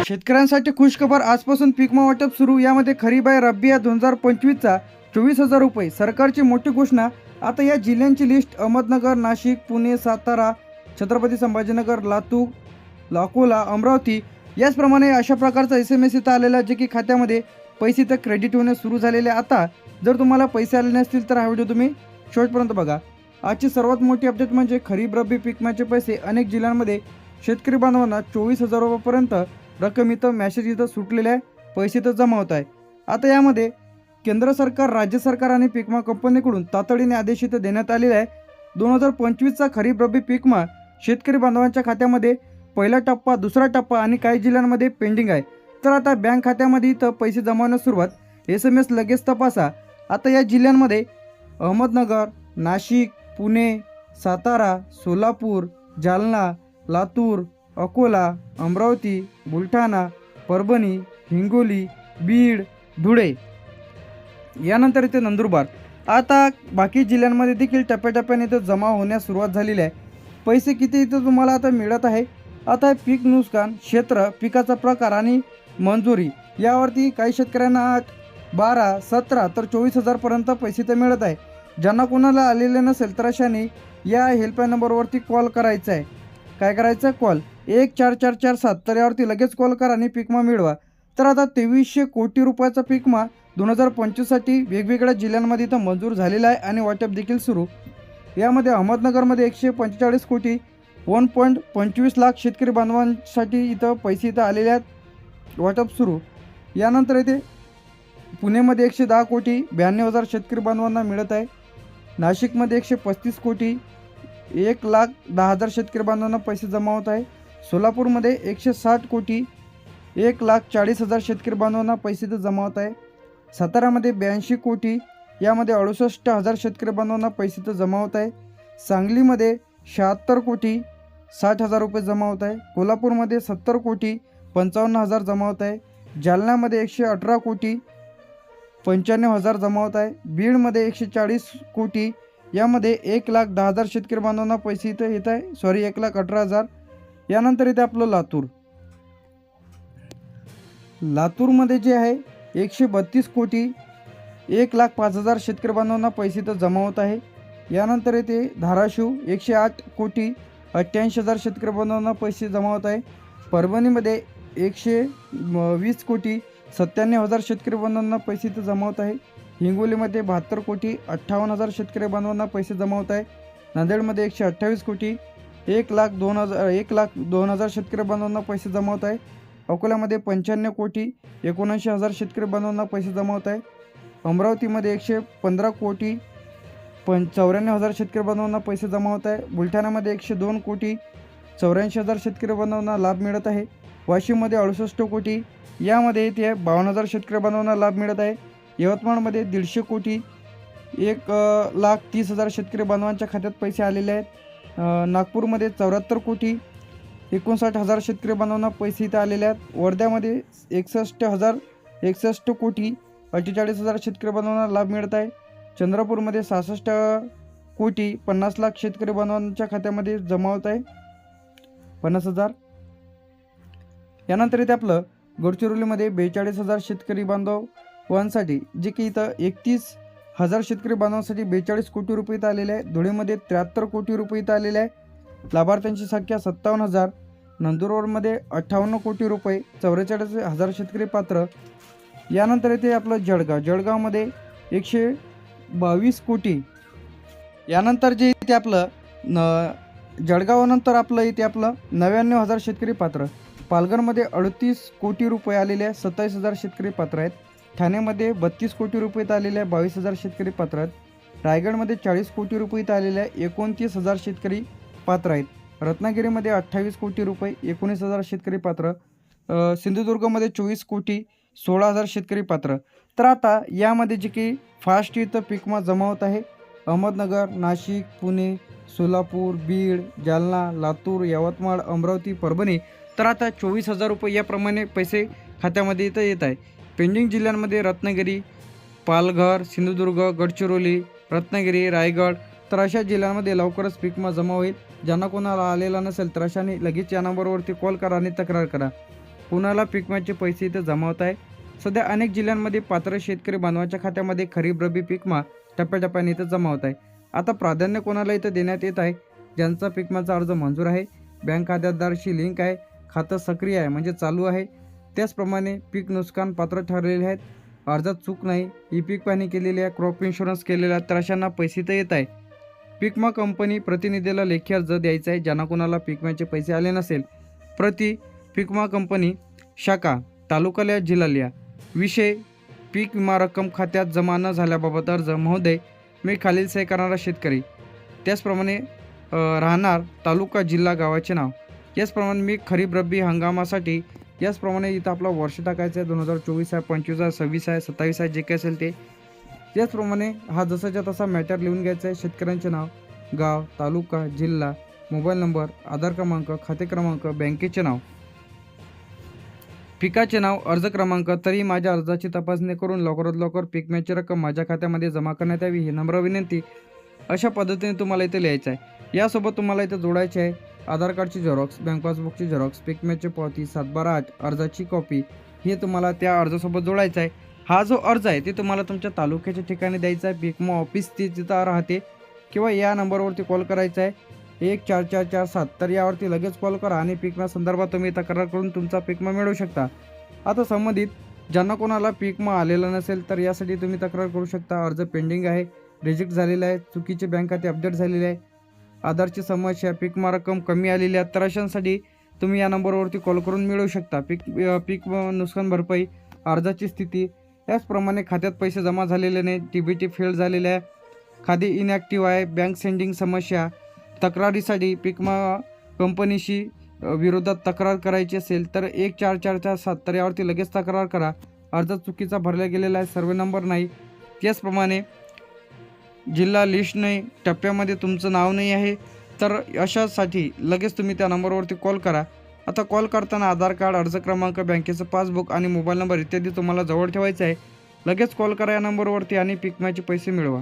शेतकऱ्यांसाठी खुशखबर, आजपासून पीक विमा वाटप सुरू. यामध्ये खरीप आहे, रब्बी आहे 2025चा 24,000 रुपये. सरकारची मोठी घोषणा. आता या जिल्ह्यांची लिस्ट: अहमदनगर, नाशिक, पुणे, सातारा, छत्रपती संभाजीनगर, लातूर, अकोला, अमरावती. याचप्रमाणे अशा प्रकारचा SMS इथं आलेला, जे की खात्यामध्ये पैसे तर क्रेडिट होणे सुरू झालेले. आता जर तुम्हाला पैसे आले नसतील तर हा व्हिडिओ तुम्ही शेवटपर्यंत बघा. आजची सर्वात मोठी अपडेट म्हणजे खरीप रब्बी पीक विम्याचे पैसे अनेक जिल्ह्यांमध्ये शेतकरी बांधवांना 24,000 रुपयापर्यंत रक्कम इथं मॅसेज इथं सुटलेले आहे, पैसे तर जमा होत आहे. आता यामध्ये केंद्र सरकार, राज्य सरकार आणि पीक विमा कंपनीकडून तातडीने आदेश इथं देण्यात आलेला आहे. 2025चा खरीप रब्बी पीक विमा शेतकरी बांधवांच्या खात्यामध्ये पहिला टप्पा, दुसरा टप्पा आणि काही जिल्ह्यांमध्ये पेंडिंग आहे. तर आता बँक खात्यामध्ये इथं पैसे जमा होण्यास सुरुवात. SMS लगेच तपासा. आता या जिल्ह्यांमध्ये अहमदनगर, नाशिक, पुणे, सातारा, सोलापूर, जालना, लातूर, अकोला, अमरावती, बुलढाणा, परभणी, हिंगोली, बीड, धुळे. यानंतर इथे नंदुरबार. आता बाकी जिल्ह्यांमध्ये देखील टप्प्याटप्प्याने इथं जमा होण्यास सुरुवात झालेली आहे. पैसे किती इथं तुम्हाला आता मिळत आहे. आता पीक नुकसान, क्षेत्र, पिकाचा प्रकार आणि मंजुरी यावरती काही शेतकऱ्यांना 8, 12, 17 तर 24,000पर्यंत पैसे तर मिळत आहे. ज्यांना कोणाला आलेले नसेल तर अशाने या हेल्पलाईन नंबरवरती कॉल करायचा आहे. काय करायचं? कॉल 14447. तर यावरती लगेच कॉल करा आणि पीक विमा मिळवा. तर आता 2300 कोटी रुपयाचा पीक विमा 2025साठी वेगवेगळ्या जिल्ह्यांमध्ये इथं मंजूर झालेला आहे आणि वाटप देखील सुरू. यामध्ये अहमदनगरमध्ये 145 कोटी 1.25 लाख शेतकरी बांधवांसाठी इथं पैसे इथं आलेले आहेत, वाटप सुरू. यानंतर इथे पुणेमध्ये 110 कोटी 92,000 शेतकरी बांधवांना मिळत आहे. नाशिकमध्ये 135 कोटी 1,10,000 शेतकरी बांधवांना पैसे जमा होत आहे. सोलापूरमध्ये 160 कोटी 1,40,000 शेतकरी बांधवांना पैसे तर जमा होत आहे. सातारामध्ये 82 कोटी, यामध्ये 68,000 शेतकरी बांधवांना पैसे तर जमा होत आहे. सांगलीमध्ये 76 कोटी 60,000 रुपये जमा होत आहे. कोल्हापूरमध्ये 70 कोटी 55,000 जमा होत आहे. जालन्यामध्ये 118 कोटी 95,000 जमा होत आहे. बीडमध्ये 140 कोटी, यामध्ये 1,10,000 शेतकरी बांधवांना पैसे इथं येत आहे. 1,18,000. यानंतर इथे आपलं लातूरमध्ये जे आहे 132 कोटी 1,05,000 शेतकरी बांधवांना पैसे तर जमा होत आहे. यानंतर येथे धाराशिव 108 कोटी 88,000 शेतकरी बांधवांना पैसे जमा होत आहे. परभणीमध्ये 120 कोटी 97,000 शेतकरी बांधवांना पैसे तर जमा होत आहे. हिंगोलीमध्ये 72 कोटी 58,000 शेतकरी बांधवांना पैसे जमा होत आहे. नांदेडमध्ये 128 कोटी 1,02,000 शेतकरी बांधवांना पैसे जमा होत आहे. अकोल्यामध्ये 95 कोटी 79,000 शेतकरी बांधवांना पैसे जमा होत आहे. अमरावतीमध्ये 115 कोटी 94,000 शेतकरी बांधवांना पैसे जमा होत आहे. बुलढाण्यामध्ये 102 कोटी 84,000 शेतकरी बांधवांना लाभ मिळत आहे. वाशिममध्ये 68 कोटी, यामध्ये इथे 52,000 शेतकरी बांधवांना लाभ मिळत आहे. यवतमाळमध्ये 150 कोटी 1,30,000 शेतकरी बांधवांच्या खात्यात पैसे आलेले आहेत. नागपूरमध्ये 74 कोटी 59,000 शेतकरी बांधवांना पैसे इथं आलेले आहेत. वर्ध्यामध्ये 61 कोटी 48,000 शेतकरी बांधवांना लाभ मिळत आहे. चंद्रपूरमध्ये 66 कोटी 50 लाख शेतकरी बांधवांच्या खात्यामध्ये जमा होत आहे 50,000. यानंतर इथे आपलं गडचिरोलीमध्ये 42,000 शेतकरी बांधवांसाठी, जे की इथं 31,000 शेतकरी बांधवांसाठी 42 कोटी रुपये इथं आलेले आहे. धुळेमध्ये 73 कोटी रुपये इथं आलेले आहे. लाभार्थ्यांची संख्या 57,000. नंदुरबारमध्ये 58 कोटी रुपये 44,000 शेतकरी पात्र. यानंतर इथे आपलं जळगावमध्ये 122 कोटी. यानंतर जे इथे आपलं जळगावानंतर आपलं इथे आपलं 99,000 शेतकरी पात्र. पालघरमध्ये 38 कोटी रुपये आलेले आहे, 27,000 शेतकरी पात्र आहेत. ठाण्यामध्ये 32 कोटी रुपये इथं आलेले आहे, 22,000 शेतकरी पात्र आहेत. रायगडमध्ये 40 कोटी रुपये इथं आलेले आहे, 29,000 शेतकरी पात्र आहेत. रत्नागिरीमध्ये 28 कोटी रुपये 19,000 शेतकरी पात्र. सिंधुदुर्गमध्ये 24 कोटी 16,000 शेतकरी पात्र. तर आता यामध्ये जे की फास्ट इथं पीक विमा जमा होत आहे. अहमदनगर, नाशिक, पुणे, सोलापूर, बीड, जालना, लातूर, यवतमाळ, अमरावती, परभणी. तर आता 24,000 रुपये याप्रमाणे पैसे खात्यामध्ये इथं येत आहे. पेंडिंग जिल्ह्यांमध्ये रत्नागिरी, पालघर, सिंधुदुर्ग, गडचिरोली, रत्नागिरी, रायगड. तर अशा जिल्ह्यांमध्ये लवकरच पीक विमा जमा होईल. ज्यांना कोणाला आलेला नसेल तर अशाने लगेच या नंबरवरती कॉल करा आणि तक्रार करा. कुणाला पीक विम्याचे पैसे इथं जमा होत आहे. सध्या अनेक जिल्ह्यांमध्ये पात्र शेतकरी बांधवांच्या खात्यामध्ये खरीप रब्बी पीक विमा टप्प्याटप्प्याने इथं जमा होत आहे. आता प्राधान्य कोणाला इथं देण्यात येत आहे, ज्यांचा पीक विम्याचा अर्ज मंजूर आहे, बँक खात्यादाराशी लिंक आहे, खातं सक्रिय आहे म्हणजे चालू आहे, त्याचप्रमाणे पीक नुकसान पात्र ठरलेले आहेत, अर्जात चूक नाही, ई पीक पाहणी केलेली आहे, क्रॉप इन्शुरन्स केलेला आहे, तर अशांना पैसे तर येत आहे. पीक विमा कंपनी प्रतिनिधीला लेखी अर्ज द्यायचा आहे. ज्यांना कोणाला पीक विम्याचे पैसे आले नसेल, प्रति पीक विमा कंपनी शाखा तालुका जिल्हा लिहा. विषय पीक विमा रक्कम खात्यात जमा न झाल्याबाबत अर्ज. महोदय, मी खालील सही करणारा शेतकरी, त्याचप्रमाणे राहणार तालुका जिल्हा गावाचे नाव, याचप्रमाणे मी खरीप रब्बी हंगामासाठी याचप्रमाणे इथं आपला वर्ष टाकायचं आहे. 2024 आहे, 25 आहे, 26 आहे, 27 आहे, जे काही असेल ते. त्याचप्रमाणे हा जसाच्या तसा मॅटर लिहून घ्यायचा आहे. शेतकऱ्यांचे नाव, गाव, तालुका, जिल्हा, मोबाईल नंबर, आधार क्रमांक, खाते क्रमांक, बँकेचे नाव, पिकाचे नाव, अर्ज क्रमांक. तरी माझ्या अर्जाची तपासणी करून लवकरात लवकर पीक विम्याची रक्कम माझ्या खात्यामध्ये जमा करण्यात यावी ही नम्र विनंती. अशा पद्धतीने तुम्हाला इथे लिहायचं आहे. यासोबत तुम्हाला इथे जोडायचे आहे आधार कार्डची झेरॉक्स, बँक पासबुकची झेरॉक्स, पीक विम्याची पावती, 7/12/8 अर्जाची कॉपी, हे तुम्हाला त्या अर्जासोबत जोडायचं आहे. हा जो अर्ज आहे ते तुम्हाला तुमच्या तालुक्याच्या ठिकाणी द्यायचा आहे. पीक विमा ऑफिस ते तिथं राहते किंवा या नंबरवरती कॉल करायचा आहे 14447. तर यावरती लगेच कॉल करा आणि पीक विमा संदर्भात तुम्ही तक्रार करून तुमचा पीक विमा मिळवू शकता. आता संबंधित ज्यांना कोणाला पीक विमा आलेला नसेल तर यासाठी तुम्ही तक्रार करू शकता. अर्ज पेंडिंग आहे, रिजेक्ट झालेला आहे, चुकीचे बँक खाते अपडेट झालेले आहे, आधारची समस्या, पीक विमा रक्कम कमी आलेली आहे, तर अशांसाठी तुम्ही या नंबरवरती कॉल करून मिळवू शकता पीक नुकसान भरपाई, अर्जाची स्थिती. त्याचप्रमाणे खात्यात पैसे जमा झालेले नाही, TBT फेल झालेले आहे, खाते इनॅक्टिव्ह आहे, बँक सेंडिंग समस्या, तक्रारीसाठी पीक विमा कंपनीशी विरोधात तक्रार करायची असेल तर 14447. तर यावरती लगेच तक्रार करा. अर्ज चुकीचा भरला गेलेला आहे, सर्वे नंबर नाही, त्याचप्रमाणे जिल्हा लिस्ट नाही, टप्प्यामध्ये तुमचं नाव नाही आहे, तर अशासाठी लगेच तुम्ही त्या नंबरवरती कॉल करा. आता कॉल करताना आधार कार्ड, अर्ज क्रमांक, बँकेचं पासबुक आणि मोबाईल नंबर इत्यादी तुम्हाला जवळ ठेवायचं आहे. लगेच कॉल करा या नंबरवरती आणि पीक विम्याचे पैसे मिळवा.